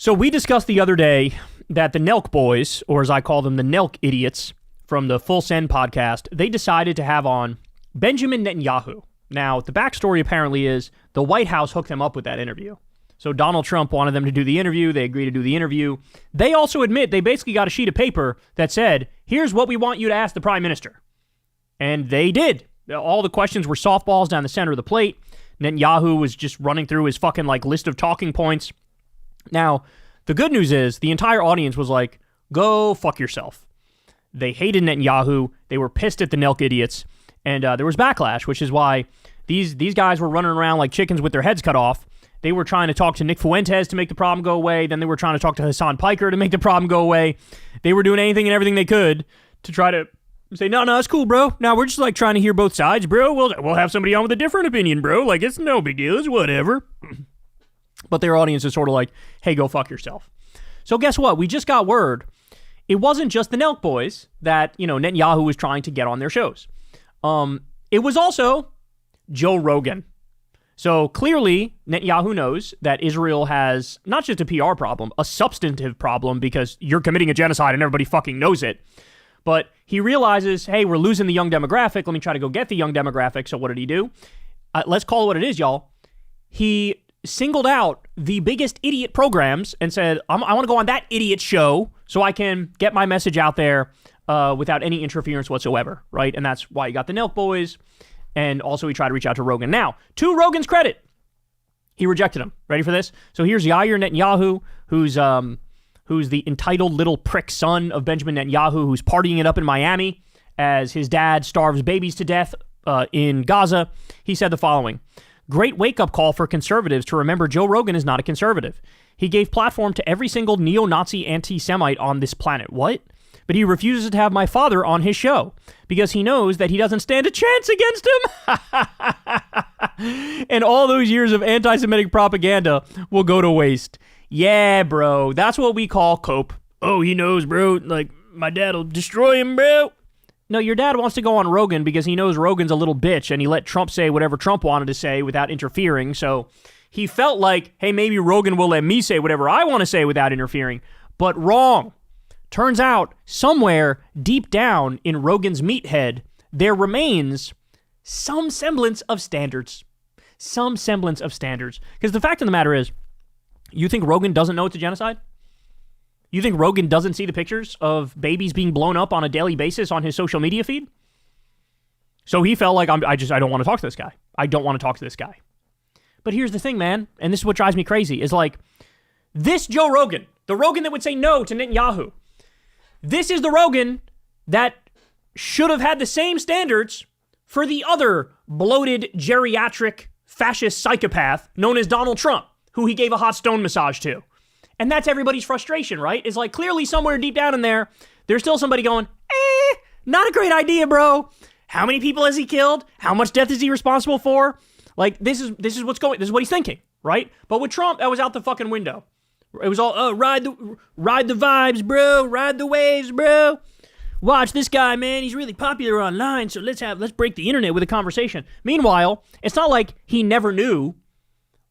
So we discussed the other day that the Nelk boys, or as I call them, the Nelk idiots from the Full Send podcast, they decided to have on Benjamin Netanyahu. Now, the backstory apparently is the White House hooked them up with that interview. So Donald Trump wanted them to do the interview. They agreed to do the interview. They also admit they basically got a sheet of paper that said, here's what we want you to ask the prime minister. And they did. All the questions were softballs down the center of the plate. Netanyahu was just running through his fucking list of talking points. Now, the good news is the entire audience was like, go fuck yourself. They hated Netanyahu. They were pissed at the Nelk idiots. And there was backlash, which is why these guys were running around like chickens with their heads cut off. They were trying to talk to Nick Fuentes to make the problem go away. Then they were trying to talk to Hassan Piker to make the problem go away. They were doing anything and everything they could to try to say, no, it's cool, bro. No, we're just trying to hear both sides, bro. We'll have somebody on with a different opinion, bro. It's no big deal. It's whatever. But their audience is sort of like, hey, go fuck yourself. So guess what? We just got word. It wasn't just the Nelk boys that, Netanyahu was trying to get on their shows. It was also Joe Rogan. So clearly, Netanyahu knows that Israel has not just a PR problem, a substantive problem because you're committing a genocide and everybody fucking knows it. But he realizes, hey, we're losing the young demographic. Let me try to go get the young demographic. So what did he do? Let's call it what it is, y'all. He singled out the biggest idiot programs and said, I want to go on that idiot show so I can get my message out there without any interference whatsoever, right? And that's why you got the Nelk boys. And also he tried to reach out to Rogan. Now, to Rogan's credit, he rejected him. Ready for this? So here's Yair Netanyahu, who's the entitled little prick son of Benjamin Netanyahu, who's partying it up in Miami as his dad starves babies to death in Gaza. He said the following: great wake-up call for conservatives to remember Joe Rogan is not a conservative. He gave platform to every single neo-Nazi anti-Semite on this planet. What? But he refuses to have my father on his show because he knows that he doesn't stand a chance against him. And all those years of anti-Semitic propaganda will go to waste. Yeah, bro. That's what we call cope. Oh, he knows, bro. My dad will destroy him, bro. No, your dad wants to go on Rogan because he knows Rogan's a little bitch and he let Trump say whatever Trump wanted to say without interfering. So he felt like, hey, maybe Rogan will let me say whatever I want to say without interfering. But wrong. Turns out, somewhere deep down in Rogan's meathead, there remains some semblance of standards. Some semblance of standards. Because the fact of the matter is, you think Rogan doesn't know it's a genocide? You think Rogan doesn't see the pictures of babies being blown up on a daily basis on his social media feed? So he felt like, I don't want to talk to this guy. I don't want to talk to this guy. But here's the thing, man, and this is what drives me crazy, is this Joe Rogan, the Rogan that would say no to Netanyahu, this is the Rogan that should have had the same standards for the other bloated, geriatric, fascist psychopath known as Donald Trump, who he gave a hot stone massage to. And that's everybody's frustration, right? Is clearly somewhere deep down in there, there's still somebody going, not a great idea, bro. How many people has he killed? How much death is he responsible for? This is what he's thinking, right? But with Trump, that was out the fucking window. It was all, ride the vibes, bro. Ride the waves, bro. Watch this guy, man. He's really popular online, so let's break the internet with a conversation. Meanwhile, it's not like he never knew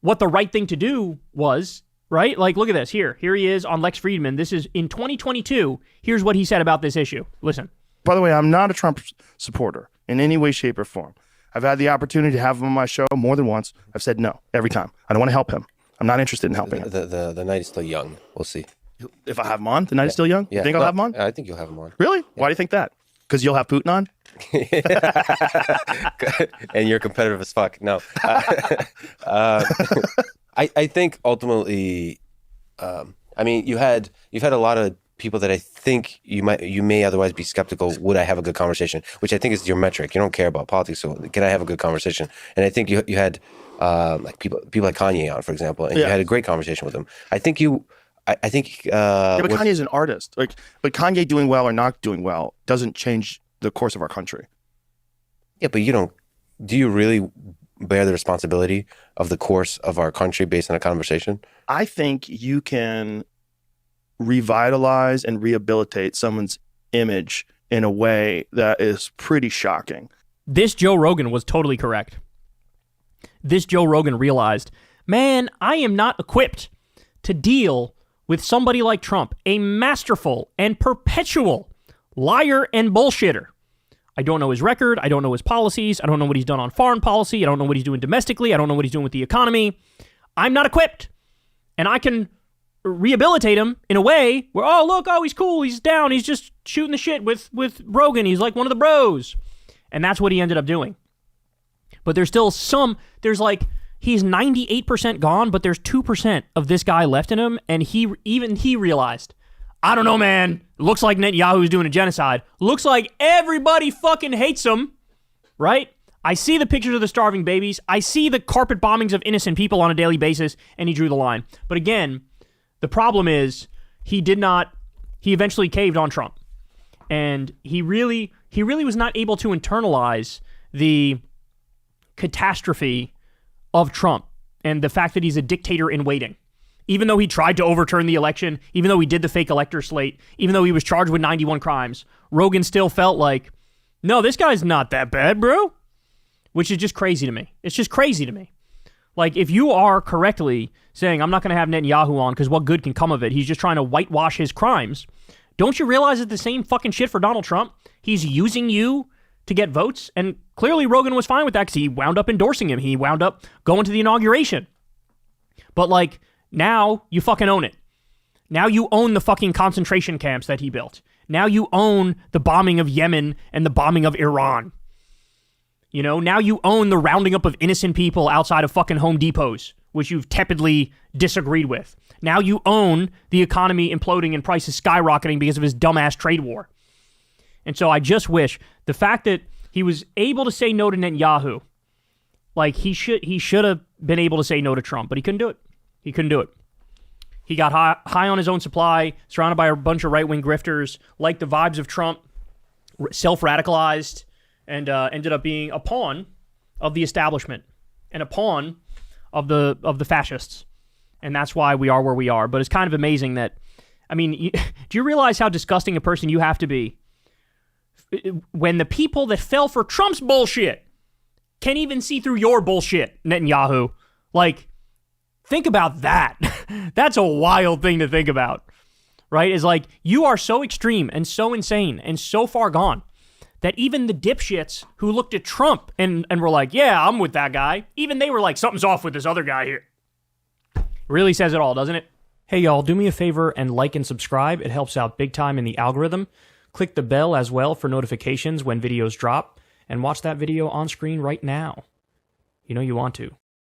what the right thing to do was, right? Look at this. Here he is on Lex Fridman. This is in 2022. Here's what he said about this issue. Listen. By the way, I'm not a Trump supporter in any way, shape, or form. I've had the opportunity to have him on my show more than once. I've said no every time. I don't want to help him. I'm not interested in helping him. The night is still young. We'll see. If I have him on, the night is still young? Yeah. You think I'll have him on? I think you'll have him on. Really? Yeah. Why do you think that? Because you'll have Putin on? And you're competitive as fuck. No. I think ultimately, you've had a lot of people that I think you may otherwise be skeptical. Would I have a good conversation? Which I think is your metric. You don't care about politics, so can I have a good conversation? And I think you had people like Kanye on, for example, and you had a great conversation with him. I think but Kanye's an artist. But Kanye doing well or not doing well doesn't change the course of our country. Yeah, but do you really bear the responsibility of the course of our country based on a conversation? I think you can revitalize and rehabilitate someone's image in a way that is pretty shocking. This Joe Rogan was totally correct. This Joe Rogan realized, man, I am not equipped to deal with somebody like Trump, a masterful and perpetual liar and bullshitter. I don't know his record. I don't know his policies. I don't know what he's done on foreign policy. I don't know what he's doing domestically. I don't know what he's doing with the economy. I'm not equipped. And I can rehabilitate him in a way where, he's cool. He's down. He's just shooting the shit with Rogan. He's like one of the bros. And that's what he ended up doing. But there's still he's 98% gone, but there's 2% of this guy left in him. And he realized, I don't know, man. Looks like Netanyahu's doing a genocide. Looks like everybody fucking hates him, right? I see the pictures of the starving babies. I see the carpet bombings of innocent people on a daily basis, and he drew the line. But again, the problem is he eventually caved on Trump. And he really was not able to internalize the catastrophe of Trump and the fact that he's a dictator in waiting. Even though he tried to overturn the election, even though he did the fake elector slate, even though he was charged with 91 crimes, Rogan still felt like, no, this guy's not that bad, bro. Which is just crazy to me. It's just crazy to me. Like, if you are correctly saying, I'm not going to have Netanyahu on because what good can come of it? He's just trying to whitewash his crimes. Don't you realize it's the same fucking shit for Donald Trump? He's using you to get votes. And clearly Rogan was fine with that because he wound up endorsing him. He wound up going to the inauguration. But like, now you fucking own it. Now you own the fucking concentration camps that he built. Now you own the bombing of Yemen and the bombing of Iran. You know, now you own the rounding up of innocent people outside of fucking Home Depots, which you've tepidly disagreed with. Now you own the economy imploding and prices skyrocketing because of his dumbass trade war. And so I just wish the fact that he was able to say no to Netanyahu, like he should have been able to say no to Trump, but he couldn't do it. He couldn't do it. He got high on his own supply, surrounded by a bunch of right-wing grifters, liked the vibes of Trump, self-radicalized, and ended up being a pawn of the establishment and a pawn of the fascists. And that's why we are where we are. But it's kind of amazing that, I mean, do you realize how disgusting a person you have to be when the people that fell for Trump's bullshit can't even see through your bullshit, Netanyahu? Like, think about that. That's a wild thing to think about, right? Is like, you are so extreme and so insane and so far gone that even the dipshits who looked at Trump and were like, yeah, I'm with that guy, even they were like, something's off with this other guy here. Really says it all, doesn't it? Hey, y'all, do me a favor and like and subscribe. It helps out big time in the algorithm. Click the bell as well for notifications when videos drop, and watch that video on screen right now. You know you want to.